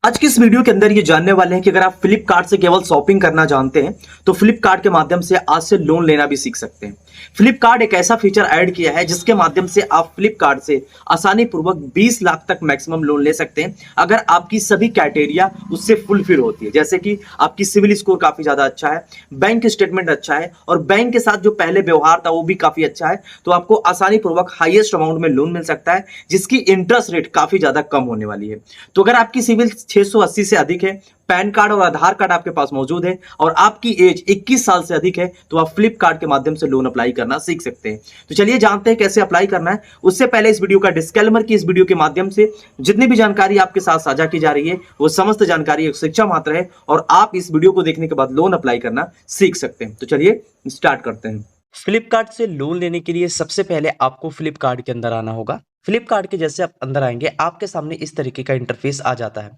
आज की इस वीडियो के अंदर ये जानने वाले हैं कि अगर आप फ्लिपकार्ट से केवल शॉपिंग करना जानते हैं तो फ्लिपकार्ट के माध्यम से आज से लोन लेना भी सीख सकते हैं। फ्लिपकार्ट एक ऐसा फीचर ऐड किया है जिसके माध्यम से आप फ्लिपकार्ट से आसानी पूर्वक 20 लाख तक मैक्सिमम लोन ले सकते हैं अगर आपकी सभी क्राइटेरिया उससे फुलफिल होती है, जैसे कि आपकी सिविल स्कोर काफी ज्यादा अच्छा है, बैंक स्टेटमेंट अच्छा है और बैंक के साथ जो पहले व्यवहार था वो भी काफी अच्छा है। तो आपको आसानी पूर्वक हाईएस्ट अमाउंट में लोन मिल सकता है जिसकी इंटरेस्ट रेट काफी ज्यादा कम होने वाली है। तो अगर आपकी सिविल 680 से अधिक है, पैन कार्ड और आधार कार्ड आपके पास मौजूद है और आपकी एज 21 साल से अधिक है तो आप फ्लिपकार्ट के माध्यम से लोन अप्लाई करना सीख सकते हैं। तो चलिए जानते हैं कैसे अप्लाई करना है। उससे पहले इस वीडियो का डिस्क्लेमर कि इस वीडियो के माध्यम से जितनी भी जानकारी आपके साथ साझा की जा रही है वो समस्त जानकारी एक शिक्षा मात्र है और आप इस वीडियो को देखने के बाद लोन अप्लाई करना सीख सकते हैं। तो चलिए स्टार्ट करते हैं। फ्लिपकार्ट से लोन लेने के लिए सबसे पहले आपको फ्लिपकार्ट के अंदर आना होगा। फ्लिपकार्ट के जैसे आप अंदर आएंगे आपके सामने इस तरीके का इंटरफेस आ जाता है।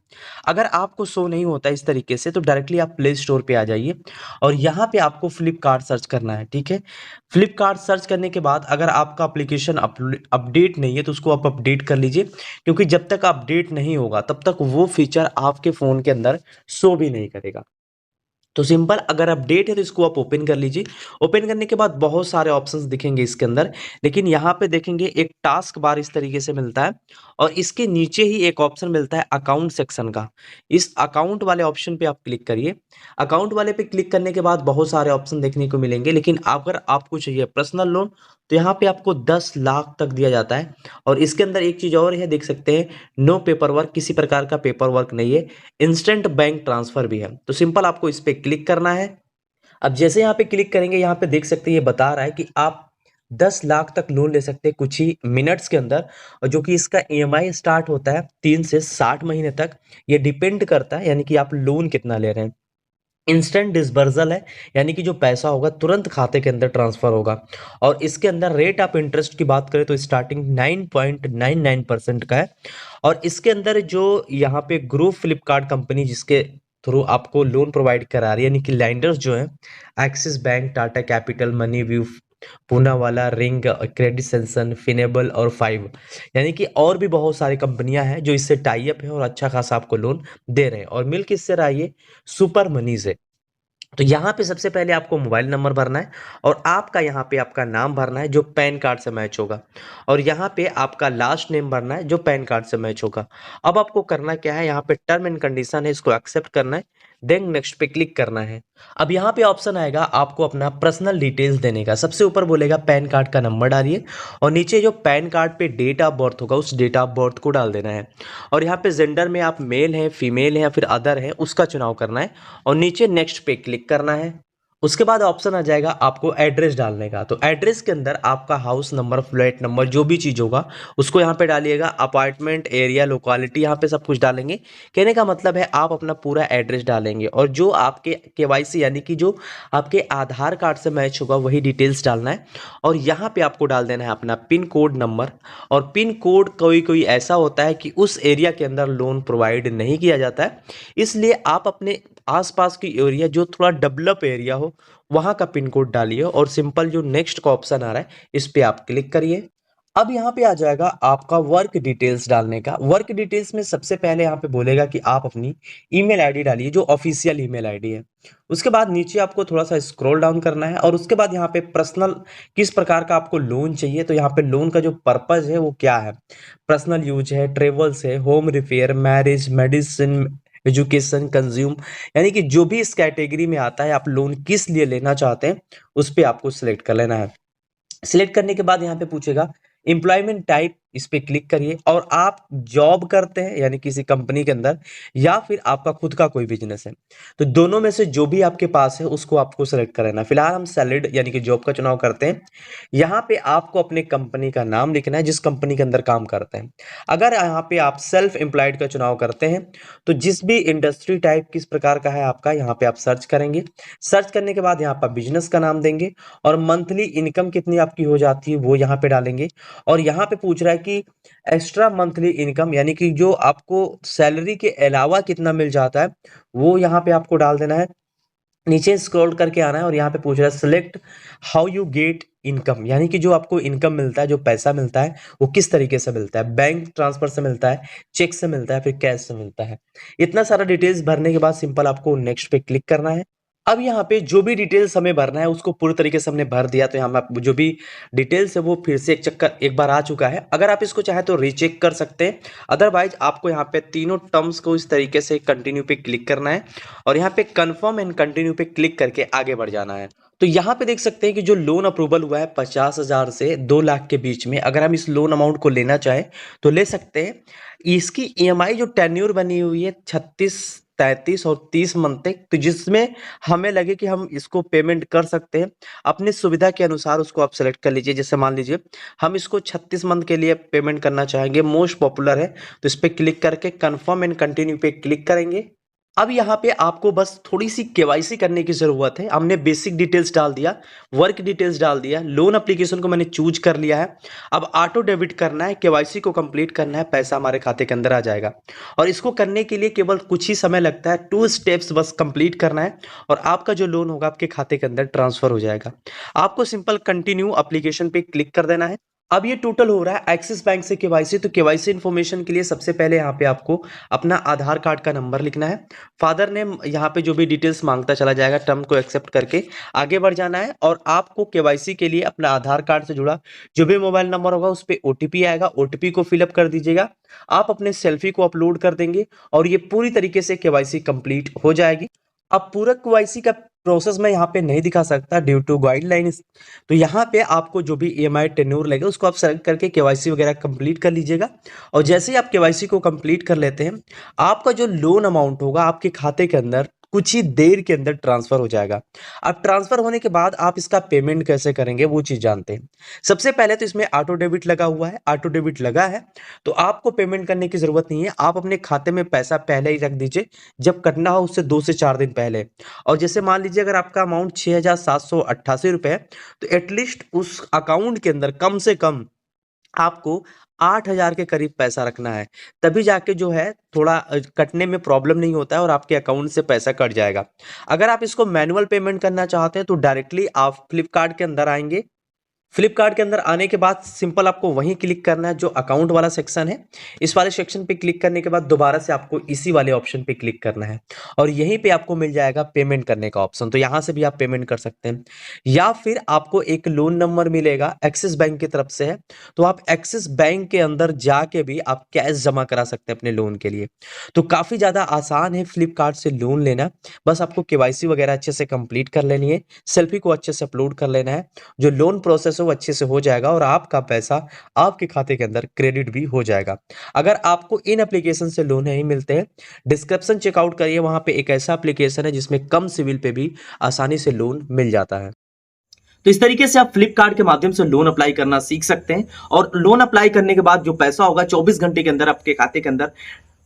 अगर आपको शो नहीं होता इस तरीके से तो डायरेक्टली आप प्ले स्टोर पे आ जाइए और यहाँ पे आपको फ्लिपकार्ट सर्च करना है, ठीक है। फ्लिपकार्ट सर्च करने के बाद अगर आपका एप्लीकेशन अपडेट नहीं है तो उसको आप अपडेट कर लीजिए, क्योंकि जब तक अपडेट नहीं होगा तब तक वो फीचर आपके फ़ोन के अंदर शो भी नहीं करेगा। तो सिंपल, अगर अपडेट है तो इसको आप ओपन कर लीजिए। ओपन करने के बाद बहुत सारे ऑप्शंस दिखेंगे इसके अंदर, लेकिन यहाँ पे देखेंगे एक टास्क बार इस तरीके से मिलता है और इसके नीचे ही एक ऑप्शन मिलता है अकाउंट सेक्शन का। इस अकाउंट वाले ऑप्शन पे आप क्लिक करिए। अकाउंट वाले पे क्लिक करने के बाद बहुत सारे ऑप्शन देखने को मिलेंगे, लेकिन अगर आपको चाहिए पर्सनल लोन तो यहाँ पे आपको 10 लाख तक दिया जाता है। और इसके अंदर एक चीज़ और है, देख सकते हैं, नो पेपर वर्क, किसी प्रकार का पेपर वर्क नहीं है, इंस्टेंट बैंक ट्रांसफर भी है। तो सिंपल आपको इस पे क्लिक करना है। अब जैसे यहाँ पे क्लिक करेंगे यहाँ पे देख सकते हैं ये बता रहा है कि आप 10 लाख तक लोन ले सकते हैं कुछ ही मिनट्स के अंदर, और जो कि इसका ईएमआई स्टार्ट होता है 3 से 60 महीने तक। ये डिपेंड करता है यानी कि आप लोन कितना ले रहे हैं। इंस्टेंट डिसबर्सल है, यानी कि जो पैसा होगा तुरंत खाते के अंदर ट्रांसफर होगा। और इसके अंदर रेट ऑफ इंटरेस्ट की बात करें तो स्टार्टिंग 9.99% का है। और इसके अंदर जो यहाँ पे ग्रुप फ्लिपकार्ट कंपनी जिसके थ्रू आपको लोन प्रोवाइड करा रही है, यानी कि लैंडर्स जो है Axis Bank, Tata Capital, Money View, Poonawalla, Ring, Credit Saison, Finnable और फाइव, यानी कि और भी बहुत सारी कंपनियां हैं जो इससे टाई अप है और अच्छा खासा आपको लोन दे रहे हैं। और मिल किससे रहा है? ये सुपर मनी से। तो यहाँ पे सबसे पहले आपको मोबाइल नंबर भरना है और आपका यहाँ पे आपका नाम भरना है जो पैन कार्ड से मैच होगा, और यहाँ पे आपका लास्ट नेम भरना है जो पैन कार्ड से मैच होगा। अब आपको करना क्या है, यहाँ पे टर्म एंड कंडीशन है, इसको एक्सेप्ट करना है, देन नेक्स्ट पे क्लिक करना है। अब यहाँ पे ऑप्शन आएगा आपको अपना पर्सनल डिटेल्स देने का। सबसे ऊपर बोलेगा पैन कार्ड का नंबर डालिए और नीचे जो पैन कार्ड पे डेट ऑफ बर्थ होगा उस डेट ऑफ बर्थ को डाल देना है। और यहाँ पे जेंडर में आप मेल है, फीमेल है या फिर अदर है उसका चुनाव करना है और नीचे नेक्स्ट पे क्लिक करना है। उसके बाद ऑप्शन आ जाएगा आपको एड्रेस डालने का। तो एड्रेस के अंदर आपका हाउस नंबर, फ्लैट नंबर, जो भी चीज़ होगा उसको यहाँ पे डालिएगा। अपार्टमेंट एरिया, लोकेलिटी, यहाँ पे सब कुछ डालेंगे। कहने का मतलब है आप अपना पूरा एड्रेस डालेंगे और जो आपके केवाईसी यानी कि जो आपके आधार कार्ड से मैच होगा वही डिटेल्स डालना है। और यहाँ पे आपको डाल देना है अपना पिन कोड नंबर। और पिन कोड कोई कोई ऐसा होता है कि उस एरिया के अंदर लोन प्रोवाइड नहीं किया जाता है, इसलिए आप अपने आसपास की एरिया जो थोड़ा डेवलप एरिया हो वहां का पिन कोड डालिए और सिंपल जो नेक्स्ट का ऑप्शन आ रहा है इस पे आप क्लिक करिए। अब यहाँ पे आ जाएगा आपका वर्क डिटेल्स डालने का। वर्क डिटेल्स में सबसे पहले यहाँ पे बोलेगा कि आप अपनी ईमेल आईडी डालिए जो ऑफिशियल ईमेल आईडी है। उसके बाद नीचे आपको थोड़ा सा स्क्रॉल डाउन करना है और उसके बाद यहाँ पे पर्सनल, किस प्रकार का आपको लोन चाहिए, तो यहाँ पे लोन का जो पर्पज है वो क्या है, पर्सनल यूज है, ट्रेवल्स है, home repair, marriage, medicine, education, consume, यानी कि जो भी इस कैटेगरी में आता है आप लोन किस लिए लेना चाहते हैं उस पे आपको सिलेक्ट कर लेना है। सिलेक्ट करने के बाद यहाँ पे पूछेगा एम्प्लॉयमेंट टाइप, इस पे क्लिक करिए। और आप जॉब करते हैं यानी किसी कंपनी के अंदर या फिर आपका खुद का कोई बिजनेस है, तो दोनों में से जो भी आपके पास है उसको आपको सेलेक्ट कर लेना। फिलहाल हम सैलरीड यानी कि जॉब का चुनाव करते हैं। यहाँ पे आपको अपने कंपनी का नाम लिखना है जिस कंपनी के अंदर काम करते हैं। अगर यहाँ पे आप सेल्फ एम्प्लॉयड का चुनाव करते हैं तो जिस भी इंडस्ट्री टाइप किस प्रकार का है आपका, यहाँ पे आप सर्च करेंगे। सर्च करने के बाद यहाँ पर बिजनेस का नाम देंगे और मंथली इनकम कितनी आपकी हो जाती है वो यहाँ पे डालेंगे। और यहाँ पे पूछ रहा है कि एक्स्ट्रा मंथली इनकम, यानी कि जो आपको सैलरी के अलावा कितना मिल जाता है वो यहाँ पे आपको डाल देना है। नीचे स्क्रॉल करके आना है और यहाँ पे पूछ रहा है select how you get income, यानी कि जो आपको इनकम मिलता है, जो पैसा मिलता है वो किस तरीके से मिलता है, बैंक ट्रांसफर से मिलता है, चेक से मिलता है, फिर कैश से मिलता है। इतना सारा डिटेल्स भरने के बाद सिंपल आपको नेक्स्ट पे क्लिक करना है। अब यहाँ पे जो भी डिटेल्स हमें भरना है उसको पूरी तरीके से हमने भर दिया, तो यहाँ पे जो भी डिटेल्स है वो फिर से एक बार आ चुका है। अगर आप इसको चाहे तो रीचेक कर सकते हैं, अदरवाइज आपको यहाँ पे तीनों टर्म्स को इस तरीके से कंटिन्यू पे क्लिक करना है और यहाँ पे कंफर्म एंड कंटिन्यू पे क्लिक करके आगे बढ़ जाना है। तो यहाँ पे देख सकते हैं कि जो लोन अप्रूवल हुआ है 50,000 से 2 लाख के बीच में, अगर हम इस लोन अमाउंट को लेना चाहें तो ले सकते हैं। इसकी ईएमआई जो टेन्योर बनी हुई है 36, 33 और 30 मंथ तक, तो जिसमें हमें लगे कि हम इसको पेमेंट कर सकते हैं अपनी सुविधा के अनुसार, उसको आप सेलेक्ट कर लीजिए। जैसे मान लीजिए हम इसको 36 मंथ के लिए पेमेंट करना चाहेंगे, मोस्ट पॉपुलर है, तो इस पे क्लिक करके कंफर्म एंड कंटिन्यू पे क्लिक करेंगे। अब यहाँ पे आपको बस थोड़ी सी केवाईसी करने की ज़रूरत है। हमने बेसिक डिटेल्स डाल दिया, वर्क डिटेल्स डाल दिया, लोन एप्लीकेशन को मैंने चूज कर लिया है। अब ऑटो डेबिट करना है, केवाईसी को कंप्लीट करना है, पैसा हमारे खाते के अंदर आ जाएगा। और इसको करने के लिए केवल कुछ ही समय लगता है, 2 स्टेप्स बस कंप्लीट करना है और आपका जो लोन होगा आपके खाते के अंदर ट्रांसफर हो जाएगा। आपको सिंपल कंटिन्यू एप्लीकेशन पे क्लिक कर देना है। अब ये टोटल हो रहा है एक्सिस बैंक से केवाईसी। तो केवाईसी इन्फॉर्मेशन के लिए सबसे पहले यहाँ पे आपको अपना आधार कार्ड का नंबर लिखना है, फादर नेम, यहाँ पे जो भी डिटेल्स मांगता चला जाएगा, टर्म को एक्सेप्ट करके आगे बढ़ जाना है। और आपको केवाईसी के लिए अपना आधार कार्ड से जुड़ा जो भी मोबाइल नंबर होगा उस पर ओटीपी आएगा, ओटीपी को फिलअप कर दीजिएगा। आप अपने सेल्फी को अपलोड कर देंगे और ये पूरी तरीके से केवाईसी कंप्लीट हो जाएगी। अब पूरा केवाईसी का प्रोसेस मैं यहाँ पे नहीं दिखा सकता ड्यू टू गाइडलाइंस, तो यहाँ पे आपको जो भी ईएमआई टेन्योर लगे उसको आप सेलेक्ट करके केवाईसी वगैरह कंप्लीट कर लीजिएगा। और जैसे ही आप केवाईसी को कंप्लीट कर लेते हैं, आपका जो लोन अमाउंट होगा आपके खाते के अंदर कुछ ही देर के अंदर ट्रांसफर हो जाएगा। अब ट्रांसफर होने के बाद आप इसका पेमेंट कैसे करेंगे वो चीज़ जानते हैं। सबसे पहले तो इसमें ऑटो डेबिट लगा हुआ है, ऑटो डेबिट लगा है तो आपको पेमेंट करने की ज़रूरत नहीं है। आप अपने खाते में पैसा पहले ही रख दीजिए, जब कटना हो उससे 2 से 4 दिन पहले। और जैसे मान लीजिए अगर आपका अमाउंट 6,788 रुपये है, तो एटलीस्ट उस अकाउंट के अंदर कम से कम आपको 8,000 के करीब पैसा रखना है, तभी जाके जो है थोड़ा कटने में प्रॉब्लम नहीं होता है और आपके अकाउंट से पैसा कट जाएगा। अगर आप इसको मैनुअल पेमेंट करना चाहते हैं तो डायरेक्टली आप फ्लिपकार्ट के अंदर आएंगे। फ्लिपकार्ट के अंदर आने के बाद सिंपल आपको वहीं क्लिक करना है जो अकाउंट वाला सेक्शन है। इस वाले सेक्शन पे क्लिक करने के बाद दोबारा से आपको इसी वाले ऑप्शन पे क्लिक करना है और यहीं पे आपको मिल जाएगा पेमेंट करने का ऑप्शन, तो यहाँ से भी आप पेमेंट कर सकते हैं। या फिर आपको एक लोन नंबर मिलेगा, एक्सिस बैंक की तरफ से है, तो आप एक्सिस बैंक के अंदर जाके भी आप कैश जमा करा सकते हैं अपने लोन के लिए। तो काफ़ी ज़्यादा आसान है फ्लिपकार्ट से लोन लेना। बस आपको केवाईसी वगैरह अच्छे से कंप्लीट कर लेनी है, सेल्फी को अच्छे से अपलोड कर लेना है, जो लोन प्रोसेस है वो अच्छे से हो जाएगा और आपका पैसा आपके खाते के अंदर क्रेडिट भी हो जाएगा। अगर आपको इन एप्लीकेशन से लोन नहीं मिलते हैं, डिस्क्रिप्शन चेकआउट करिए, वहां पे एक ऐसा एप्लीकेशन है जिसमें कम सिविल पे भी आसानी से लोन मिल जाता है। तो इस तरीके से आप फ्लिपकार्ट के माध्यम से लोन अप्लाई करना सीख सकते हैं और लोन अप्लाई करने के बाद जो पैसा होगा 24 घंटे के अंदर आपके खाते के अंदर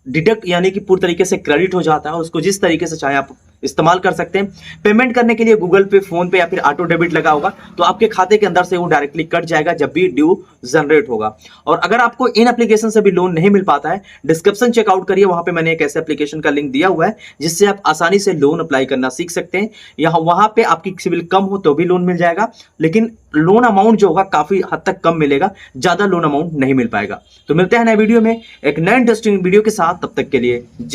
डिडक्ट यानी कि पूरी तरीके से क्रेडिट हो जाता है और उसको जिस तरीके से चाहे आप इस्तेमाल कर सकते हैं। पेमेंट करने के लिए गूगल पे, फोन पे या फिर ऑटो डेबिट लगा होगा तो आपके खाते के अंदर से वो डायरेक्टली कट जाएगा जब भी ड्यू जनरेट होगा। और अगर आपको इन एप्लीकेशन से भी लोन नहीं मिल पाता है, डिस्क्रिप्शन चेकआउट करिए, वहां पे मैंने एक ऐसे एप्लीकेशन का लिंक दिया हुआ है जिससे आप आसानी से लोन अप्लाई करना सीख सकते हैं। यहाँ वहां पे आपकी सिविल कम हो तो भी लोन मिल जाएगा, लेकिन लोन अमाउंट जो होगा काफी हद तक कम मिलेगा, ज्यादा लोन अमाउंट नहीं मिल पाएगा। तो मिलते हैं नए वीडियो में एक नए इंटरेस्टिंग वीडियो के साथ, तब तक के लिए जय।